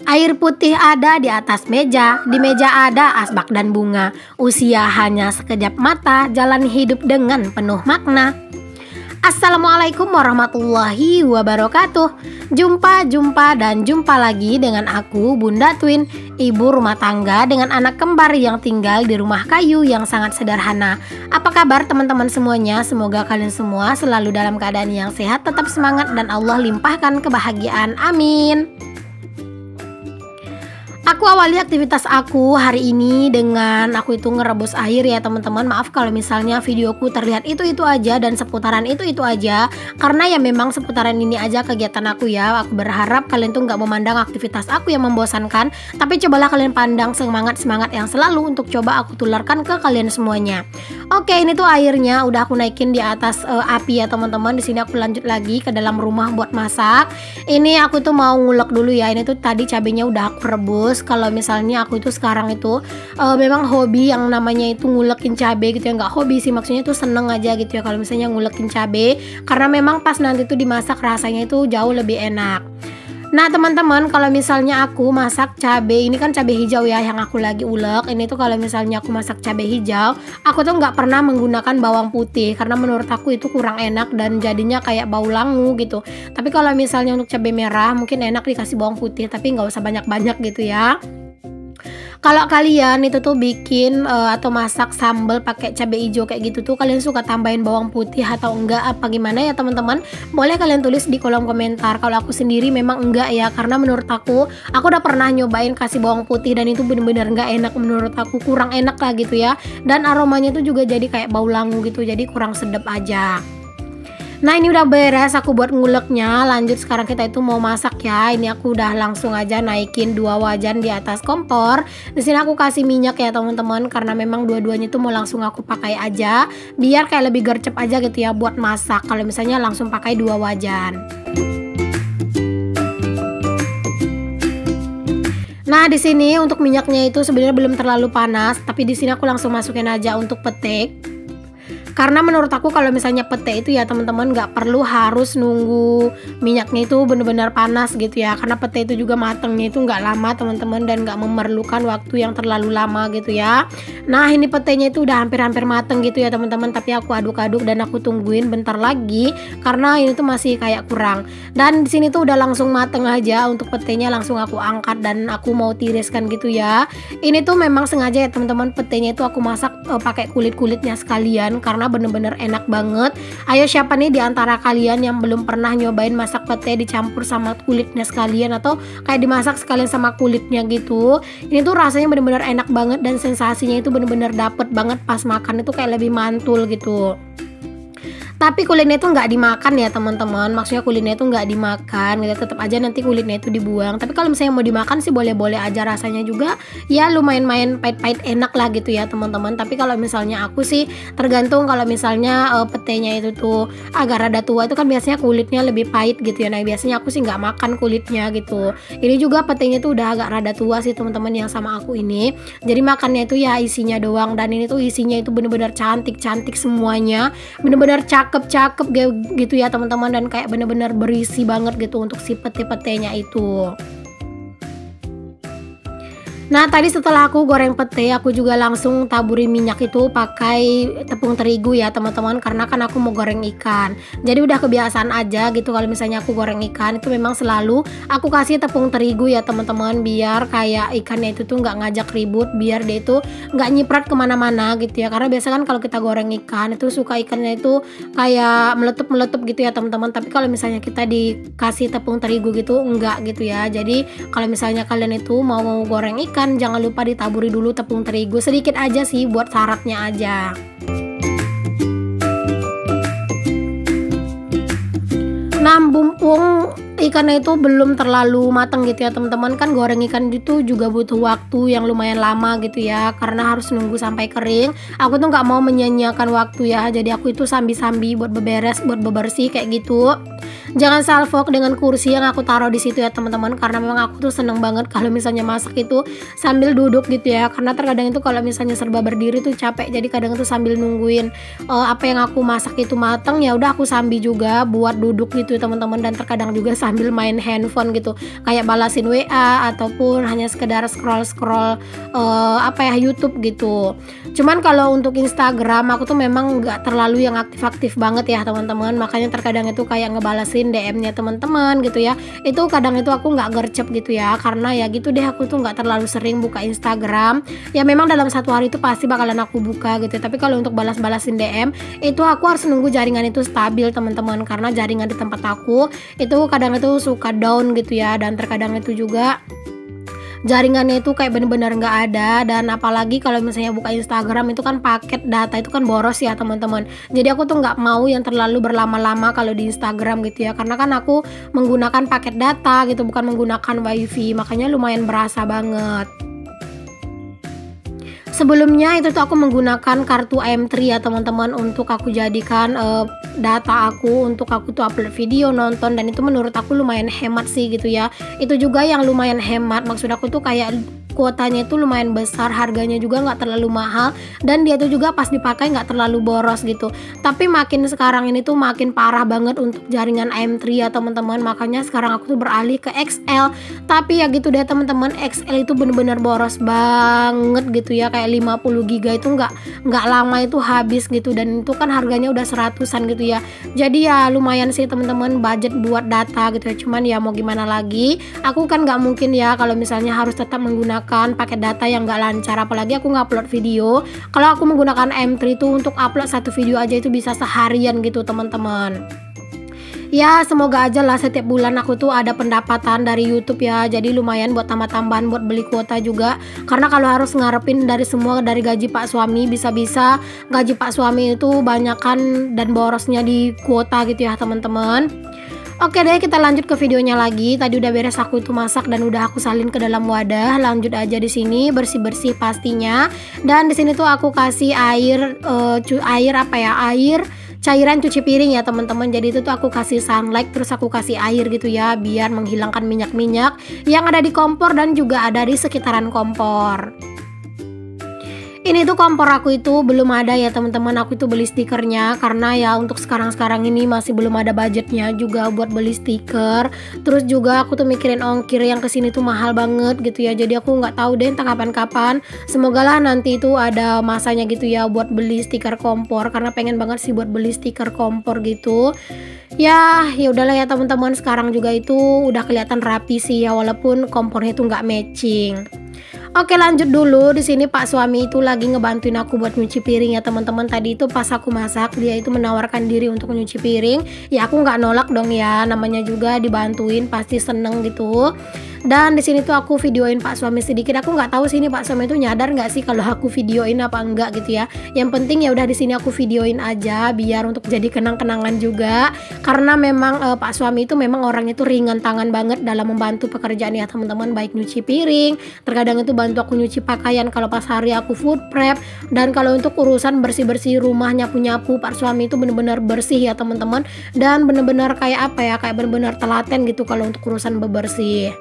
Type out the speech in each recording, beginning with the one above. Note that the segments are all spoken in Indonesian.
Air putih ada di atas meja, di meja ada asbak dan bunga. Usia hanya sekejap mata, jalan hidup dengan penuh makna. Assalamualaikum warahmatullahi wabarakatuh. Jumpa lagi dengan aku Bunda Twin, ibu rumah tangga dengan anak kembar yang tinggal di rumah kayu yang sangat sederhana. Apa kabar teman-teman semuanya? Semoga kalian semua selalu dalam keadaan yang sehat, tetap semangat dan Allah limpahkan kebahagiaan. Amin. Aku awali aktivitas aku hari ini dengan aku itu ngerebus air ya teman-teman. Maaf kalau misalnya videoku terlihat itu aja dan seputaran itu aja, karena ya memang seputaran ini aja kegiatan aku ya. Aku berharap kalian tuh nggak memandang aktivitas aku yang membosankan, tapi cobalah kalian pandang semangat yang selalu untuk coba aku tularkan ke kalian semuanya. Oke, ini tuh airnya udah aku naikin di atas api ya teman-teman. Di sini aku lanjut lagi ke dalam rumah buat masak. Ini aku tuh mau ngulek dulu ya. Ini tuh tadi cabenya udah aku rebus. Kalau misalnya aku itu sekarang itu memang hobi yang namanya itu ngulekin cabai gitu ya, nggak hobi sih, maksudnya itu seneng aja gitu ya kalau misalnya ngulekin cabai, karena memang pas nanti itu dimasak rasanya itu jauh lebih enak. Nah teman-teman, kalau misalnya aku masak cabai, ini kan cabai hijau ya yang aku lagi ulek. Ini tuh kalau misalnya aku masak cabai hijau, aku tuh nggak pernah menggunakan bawang putih karena menurut aku itu kurang enak dan jadinya kayak bau langu gitu. Tapi kalau misalnya untuk cabai merah mungkin enak dikasih bawang putih, tapi nggak usah banyak-banyak gitu ya. Kalau kalian itu tuh bikin atau masak sambal pakai cabai hijau kayak gitu tuh, kalian suka tambahin bawang putih atau enggak, apa gimana ya teman-teman? Boleh kalian tulis di kolom komentar. Kalau aku sendiri memang enggak ya, karena menurut aku udah pernah nyobain kasih bawang putih dan itu bener-bener enggak enak, menurut aku kurang enak lah gitu ya. Dan aromanya tuh juga jadi kayak bau langu gitu, jadi kurang sedap aja. Nah ini udah beres aku buat nguleknya. Lanjut sekarang kita itu mau masak ya. Ini aku udah langsung aja naikin 2 wajan di atas kompor. Di sini aku kasih minyak ya teman-teman, karena memang dua-duanya itu mau langsung aku pakai aja biar kayak lebih gercep aja gitu ya buat masak. Kalau misalnya langsung pakai 2 wajan. Nah di sini untuk minyaknya itu sebenarnya belum terlalu panas, tapi di sini aku langsung masukin aja untuk petik. Karena menurut aku kalau misalnya pete itu ya teman-teman nggak perlu harus nunggu minyaknya itu bener-bener panas gitu ya, karena pete itu juga matengnya itu nggak lama teman-teman dan nggak memerlukan waktu yang terlalu lama gitu ya. Nah ini petenya itu udah hampir mateng gitu ya teman-teman, tapi aku aduk-aduk dan aku tungguin bentar lagi karena ini tuh masih kayak kurang. Dan di sini tuh udah langsung mateng aja untuk petenya, langsung aku angkat dan aku mau tiriskan gitu ya. Ini tuh memang sengaja ya teman-teman, petenya itu aku masak pakai kulit-kulitnya sekalian karena bener-bener enak banget. Ayo siapa nih di antara kalian yang belum pernah nyobain masak pete dicampur sama kulitnya sekalian atau kayak dimasak sekalian sama kulitnya gitu. Ini tuh rasanya bener-bener enak banget dan sensasinya itu bener-bener dapet banget pas makan, itu kayak lebih mantul gitu. Tapi kulitnya itu nggak dimakan ya teman-teman, maksudnya kulitnya itu nggak dimakan gitu, tetap aja nanti kulitnya itu dibuang. Tapi kalau misalnya mau dimakan sih boleh-boleh aja, rasanya juga ya lumayan pahit-pahit enak lah gitu ya teman-teman. Tapi kalau misalnya aku sih tergantung, kalau misalnya petenya itu tuh agak rada tua itu kan biasanya kulitnya lebih pahit gitu ya. Nah biasanya aku sih nggak makan kulitnya gitu. Ini juga petenya tuh udah agak rada tua sih teman-teman yang sama aku ini, jadi makannya itu ya isinya doang. Dan ini tuh isinya itu bener-bener cantik semuanya, bener-bener cakep gitu ya teman-teman, dan kayak bener-bener berisi banget gitu untuk si pete-petenya itu. Nah tadi setelah aku goreng pete, aku juga langsung taburi minyak itu pakai tepung terigu ya teman-teman, karena kan aku mau goreng ikan. Jadi udah kebiasaan aja gitu kalau misalnya aku goreng ikan itu memang selalu aku kasih tepung terigu ya teman-teman, biar kayak ikannya itu tuh nggak ngajak ribut, biar dia itu nggak nyiprat kemana-mana gitu ya. Karena biasa kan kalau kita goreng ikan itu suka ikannya itu kayak meletup gitu ya teman-teman. Tapi kalau misalnya kita dikasih tepung terigu gitu enggak gitu ya. Jadi kalau misalnya kalian itu mau goreng ikan, jangan lupa ditaburi dulu tepung terigu sedikit aja sih buat syaratnya aja. Nah mumpung ikannya itu belum terlalu matang gitu ya teman-teman, kan goreng ikan itu juga butuh waktu yang lumayan lama gitu ya, karena harus nunggu sampai kering. Aku tuh nggak mau menyia-nyiakan waktu ya, jadi aku itu sambi-sambi buat beberes, buat bebersih kayak gitu. Jangan salfok dengan kursi yang aku taruh di situ ya teman-teman, karena memang aku tuh seneng banget kalau misalnya masak itu sambil duduk gitu ya, karena terkadang itu kalau misalnya serba berdiri tuh capek, jadi kadang tuh sambil nungguin apa yang aku masak itu mateng, ya udah aku sambil juga buat duduk gitu teman-teman, dan terkadang juga sambil main handphone gitu, kayak balasin WA ataupun hanya sekedar scroll-scroll YouTube gitu. Cuman kalau untuk Instagram aku tuh memang nggak terlalu yang aktif-aktif banget ya teman-teman, makanya terkadang itu kayak ngebalasin DM-nya teman-teman gitu ya. Itu kadang itu aku nggak gercep gitu ya, karena ya gitu deh, aku tuh nggak terlalu sering buka Instagram. Ya memang dalam satu hari itu pasti bakalan aku buka gitu. Tapi kalau untuk balas-balasin DM itu aku harus nunggu jaringan itu stabil teman-teman, karena jaringan di tempat aku itu kadang itu suka down gitu ya, dan terkadang itu juga jaringannya itu kayak bener-bener nggak ada. Dan apalagi kalau misalnya buka Instagram itu kan paket data itu kan boros ya teman-teman, jadi aku tuh nggak mau yang terlalu berlama-lama kalau di Instagram gitu ya, karena kan aku menggunakan paket data gitu, bukan menggunakan wifi, makanya lumayan berasa banget. Sebelumnya itu tuh aku menggunakan kartu AM3 ya teman-teman, untuk aku jadikan data aku untuk aku tuh upload video, nonton, dan itu menurut aku lumayan hemat sih gitu ya. Itu juga yang lumayan hemat, maksud aku tuh kayak kuotanya itu lumayan besar, harganya juga nggak terlalu mahal, dan dia tuh juga pas dipakai nggak terlalu boros gitu. Tapi makin sekarang ini tuh makin parah banget untuk jaringan AM3 ya teman-teman, makanya sekarang aku tuh beralih ke XL. Tapi ya gitu deh teman-teman, XL itu bener-bener boros banget gitu ya, kayak 50 giga itu nggak lama itu habis gitu, dan itu kan harganya udah 100-an gitu ya. Jadi ya lumayan sih teman-teman budget buat data gitu ya, cuman ya mau gimana lagi, aku kan nggak mungkin ya kalau misalnya harus tetap menggunakan paket data yang nggak lancar, apalagi aku ngupload video. Kalau aku menggunakan M3 itu untuk upload satu video aja itu bisa seharian gitu teman-teman. Ya semoga aja lah setiap bulan aku tuh ada pendapatan dari YouTube ya, jadi lumayan buat tambah-tambahan buat beli kuota juga, karena kalau harus ngarepin dari semua dari gaji pak suami, bisa-bisa gaji pak suami itu banyakan dan borosnya di kuota gitu ya teman-teman. Oke deh, kita lanjut ke videonya lagi. Tadi udah beres aku itu masak dan udah aku salin ke dalam wadah. Lanjut aja di sini bersih-bersih pastinya. Dan di sini tuh aku kasih air air cairan cuci piring ya teman-teman. Jadi itu tuh aku kasih sunlight, terus aku kasih air gitu ya, biar menghilangkan minyak-minyak yang ada di kompor dan juga ada di sekitaran kompor. Ini tuh kompor aku itu belum ada ya teman-teman, aku itu beli stikernya, karena ya untuk sekarang-sekarang ini masih belum ada budgetnya juga buat beli stiker. Terus juga aku tuh mikirin ongkir yang kesini tuh mahal banget gitu ya, jadi aku nggak tahu deh entah kapan-kapan. Semoga lah nanti itu ada masanya gitu ya buat beli stiker kompor, karena pengen banget sih buat beli stiker kompor gitu. Ya udahlah ya teman-teman, sekarang juga itu udah kelihatan rapi sih ya, walaupun kompornya itu nggak matching. Oke lanjut dulu, di sini pak suami itu lagi ngebantuin aku buat nyuci piring ya teman-teman. Tadi itu pas aku masak dia itu menawarkan diri untuk nyuci piring, ya aku nggak nolak dong ya, namanya juga dibantuin pasti seneng gitu. Dan di sini tuh aku videoin pak suami sedikit. Aku nggak tahu sini pak suami itu nyadar nggak sih kalau aku videoin apa enggak gitu ya. Yang penting ya udah di sini aku videoin aja biar untuk jadi kenang-kenangan juga. Karena memang pak suami itu memang orangnya tuh ringan tangan banget dalam membantu pekerjaan ya teman-teman, baik nyuci piring, terkadang itu bantu aku nyuci pakaian kalau pas hari aku food prep, dan kalau untuk urusan bersih-bersih rumah, nyapu-nyapu, pak suami itu bener-bener bersih ya teman-teman, dan bener-bener kayak apa ya, kayak bener-bener telaten gitu kalau untuk urusan bebersih.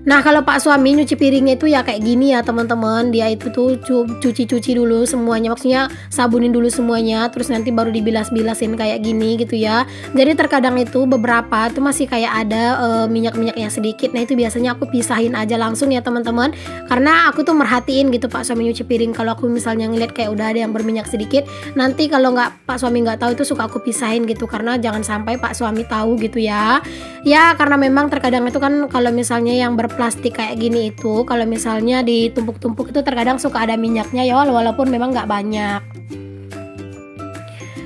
Nah kalau pak suami nyuci piringnya itu ya kayak gini ya teman-teman, dia itu tuh cuci-cuci dulu semuanya, maksudnya sabunin dulu semuanya, terus nanti baru dibilas-bilasin kayak gini gitu ya. Jadi terkadang itu beberapa itu masih kayak ada minyak-minyaknya sedikit, nah itu biasanya aku pisahin aja langsung ya teman-teman, karena aku tuh merhatiin gitu pak suami nyuci piring. Kalau aku misalnya ngeliat kayak udah ada yang berminyak sedikit, nanti kalau pak suami nggak tahu itu suka aku pisahin gitu, karena jangan sampai pak suami tahu gitu ya. Ya karena memang terkadang itu kan kalau misalnya yang berplastik kayak gini itu, kalau misalnya ditumpuk-tumpuk itu terkadang suka ada minyaknya ya, walaupun memang nggak banyak.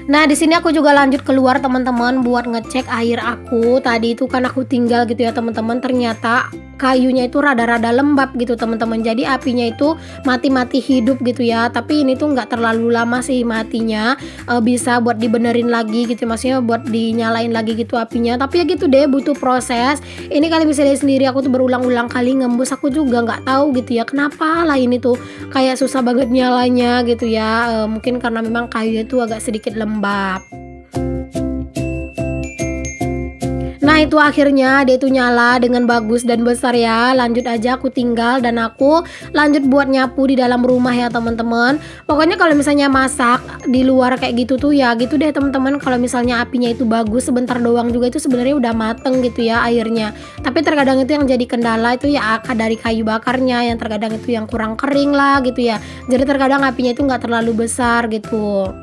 Nah di sini aku juga lanjut keluar teman-teman buat ngecek air aku. Tadi itu kan aku tinggal gitu ya teman-teman, ternyata kayunya itu rada-rada lembab gitu teman-teman, jadi apinya itu mati-mati hidup gitu ya. Tapi ini tuh nggak terlalu lama sih matinya, bisa buat dibenerin lagi gitu, maksudnya buat dinyalain lagi gitu apinya. Tapi ya gitu deh, butuh proses. Ini kalian bisa lihat sendiri, aku tuh berulang-ulang kali ngembus, aku juga nggak tahu gitu ya kenapa lah ini tuh kayak susah banget nyalanya gitu ya. Mungkin karena memang kayunya itu agak sedikit lembab. Nah itu akhirnya dia itu nyala dengan bagus dan besar ya. Lanjut aja aku tinggal dan aku lanjut buat nyapu di dalam rumah ya teman-teman. Pokoknya kalau misalnya masak di luar kayak gitu tuh ya gitu deh teman-teman. Kalau misalnya apinya itu bagus sebentar doang juga itu sebenarnya udah mateng gitu ya airnya. Tapi terkadang itu yang jadi kendala itu ya akar dari kayu bakarnya, yang terkadang itu yang kurang kering lah gitu ya. Jadi terkadang apinya itu nggak terlalu besar gitu.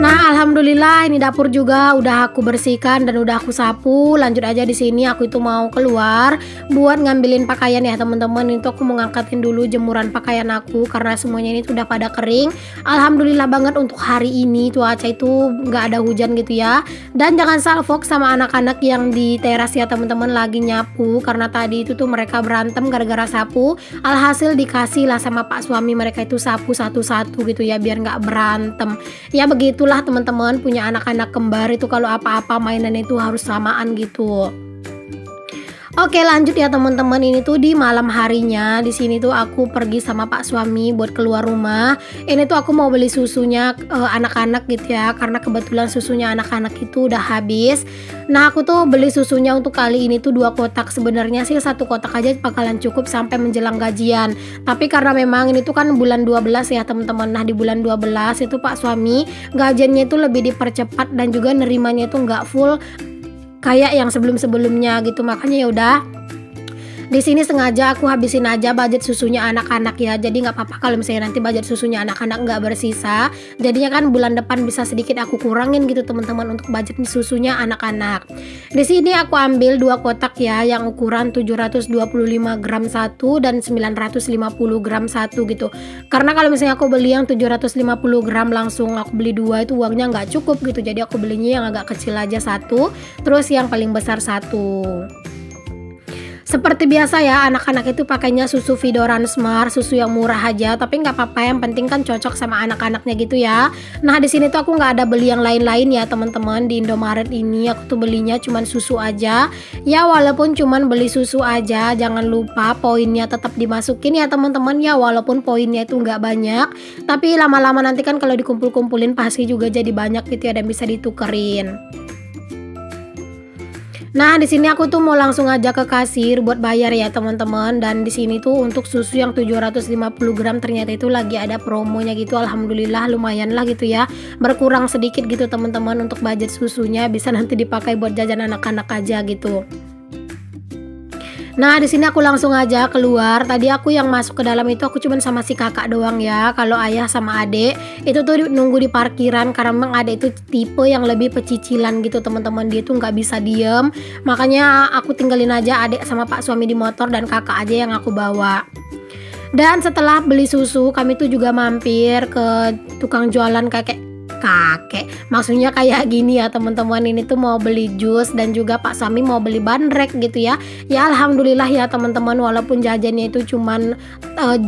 Nah, alhamdulillah ini dapur juga udah aku bersihkan dan udah aku sapu. Lanjut aja di sini aku itu mau keluar buat ngambilin pakaian ya teman-teman. Itu aku mau ngangkatin dulu jemuran pakaian aku karena semuanya ini udah pada kering. Alhamdulillah banget untuk hari ini cuaca itu nggak ada hujan gitu ya. Dan jangan salfok sama anak-anak yang di teras ya teman-teman lagi nyapu karena tadi itu tuh mereka berantem gara-gara sapu. Alhasil dikasih lah sama pak suami mereka itu sapu satu-satu gitu ya biar nggak berantem. Ya begitulah teman-teman punya anak-anak kembar itu kalau apa-apa mainan itu harus samaan gitu. Oke lanjut ya teman-teman, ini tuh di malam harinya. Di sini tuh aku pergi sama pak suami buat keluar rumah. Ini tuh aku mau beli susunya anak-anak gitu ya, karena kebetulan susunya anak-anak itu udah habis. Nah aku tuh beli susunya untuk kali ini tuh 2 kotak. Sebenarnya sih 1 kotak aja bakalan cukup sampai menjelang gajian. Tapi karena memang ini tuh kan bulan 12 ya teman-teman. Nah di bulan 12 itu pak suami gajiannya itu lebih dipercepat dan juga nerimanya itu nggak full kayak yang sebelum-sebelumnya gitu. Makanya ya udah di sini sengaja aku habisin aja budget susunya anak-anak ya. Jadi nggak apa-apa kalau misalnya nanti budget susunya anak-anak nggak bersisa. Jadinya kan bulan depan bisa sedikit aku kurangin gitu teman-teman untuk budget susunya anak-anak. Di sini aku ambil 2 kotak ya yang ukuran 725 gram satu dan 950 gram satu gitu. Karena kalau misalnya aku beli yang 750 gram langsung aku beli 2 itu uangnya nggak cukup gitu. Jadi aku belinya yang agak kecil aja 1, terus yang paling besar 1. Seperti biasa ya anak-anak itu pakainya susu Vidoran Smart, susu yang murah aja, tapi nggak apa-apa, yang penting kan cocok sama anak-anaknya gitu ya. Nah di sini tuh aku nggak ada beli yang lain-lain ya teman-teman. Di Indomaret ini aku tuh belinya cuman susu aja ya, walaupun cuman beli susu aja jangan lupa poinnya tetap dimasukin ya teman-teman ya, walaupun poinnya itu nggak banyak tapi lama-lama nanti kan kalau dikumpul-kumpulin pasti juga jadi banyak gitu ya dan bisa ditukerin. Nah, di sini aku tuh mau langsung aja ke kasir buat bayar ya, teman-teman. Dan di sini tuh untuk susu yang 750 gram ternyata itu lagi ada promonya gitu. Alhamdulillah lumayan lah gitu ya. Berkurang sedikit gitu, teman-teman, untuk budget susunya bisa nanti dipakai buat jajan anak-anak aja gitu. Nah, di sini aku langsung aja keluar. Tadi aku yang masuk ke dalam itu aku cuman sama si kakak doang ya. Kalau ayah sama adek itu tuh nunggu di parkiran karena memang adek itu tipe yang lebih pecicilan gitu, teman-teman. Dia tuh nggak bisa diem. Makanya aku tinggalin aja adek sama pak suami di motor dan kakak aja yang aku bawa. Dan setelah beli susu, kami tuh juga mampir ke tukang jualan kakek, maksudnya kayak gini ya teman-teman. Ini tuh mau beli jus dan juga pak suami mau beli bandrek gitu ya. Ya alhamdulillah ya teman-teman, walaupun jajannya itu cuman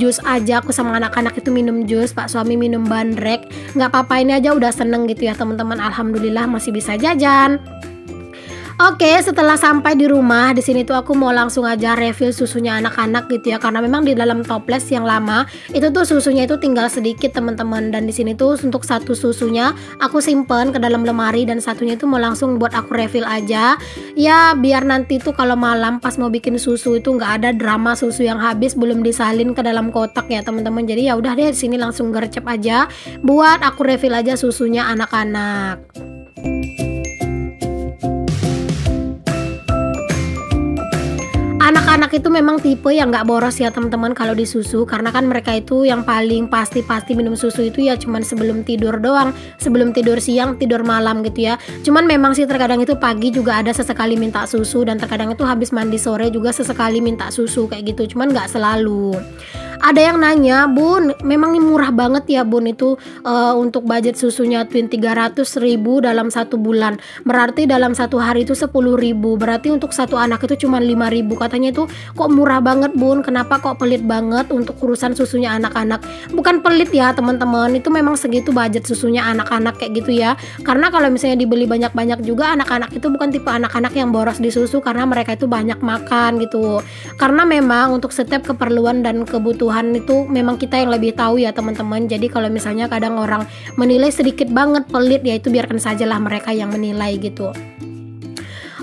jus aja, aku sama anak-anak itu minum jus, pak suami minum bandrek, nggak apa-apa, ini aja udah seneng gitu ya teman-teman. Alhamdulillah masih bisa jajan. Oke, setelah sampai di rumah, di sini tuh aku mau langsung aja refill susunya anak-anak gitu ya, karena memang di dalam toples yang lama itu tuh susunya itu tinggal sedikit teman-teman. Dan di sini tuh untuk 1 susunya aku simpen ke dalam lemari dan satunya itu mau langsung buat aku refill aja. Ya biar nanti tuh kalau malam pas mau bikin susu itu nggak ada drama susu yang habis belum disalin ke dalam kotak ya teman-teman. Jadi ya udah deh di sini langsung gercep aja buat aku refill aja susunya anak-anak. Anak-anak itu memang tipe yang nggak boros ya teman-teman kalau di susu, karena kan mereka itu yang paling pasti minum susu itu ya cuman sebelum tidur doang, sebelum tidur siang, tidur malam gitu ya. Cuman memang sih terkadang itu pagi juga ada sesekali minta susu, dan terkadang itu habis mandi sore juga sesekali minta susu kayak gitu, cuman nggak selalu. Ada yang nanya, "Bun, memang ini murah banget ya Bun itu untuk budget susunya Twin 300.000 dalam 1 bulan. Berarti dalam 1 hari itu 10.000. Berarti untuk satu anak itu cuma 5.000." Katanya itu kok murah banget Bun, kenapa kok pelit banget untuk urusan susunya anak-anak. Bukan pelit ya teman-teman, itu memang segitu budget susunya anak-anak kayak gitu ya. Karena kalau misalnya dibeli banyak-banyak juga, anak-anak itu bukan tipe anak-anak yang boros di susu karena mereka itu banyak makan gitu. Karena memang untuk setiap keperluan dan kebutuhan itu memang kita yang lebih tahu ya teman-teman. Jadi kalau misalnya kadang orang menilai sedikit banget pelit, ya itu biarkan sajalah mereka yang menilai gitu.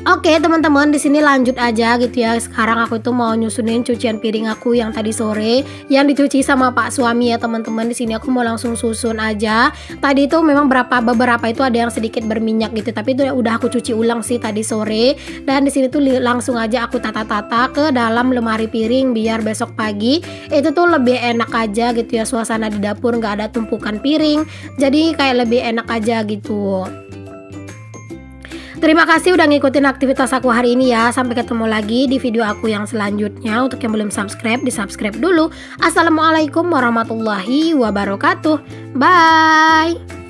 Oke teman-teman, di sini lanjut aja gitu ya. Sekarang aku tuh mau nyusunin cucian piring aku yang tadi sore yang dicuci sama Pak suami ya teman-teman. Di sini aku mau langsung susun aja. Tadi itu memang beberapa itu ada yang sedikit berminyak gitu, tapi itu udah aku cuci ulang sih tadi sore. Dan di sini tuh langsung aja aku tata-tata ke dalam lemari piring biar besok pagi itu tuh lebih enak aja gitu ya, suasana di dapur nggak ada tumpukan piring. Jadi kayak lebih enak aja gitu. Terima kasih udah ngikutin aktivitas aku hari ini ya. Sampai ketemu lagi di video aku yang selanjutnya. Untuk yang belum subscribe, di subscribe dulu. Assalamualaikum warahmatullahi wabarakatuh. Bye.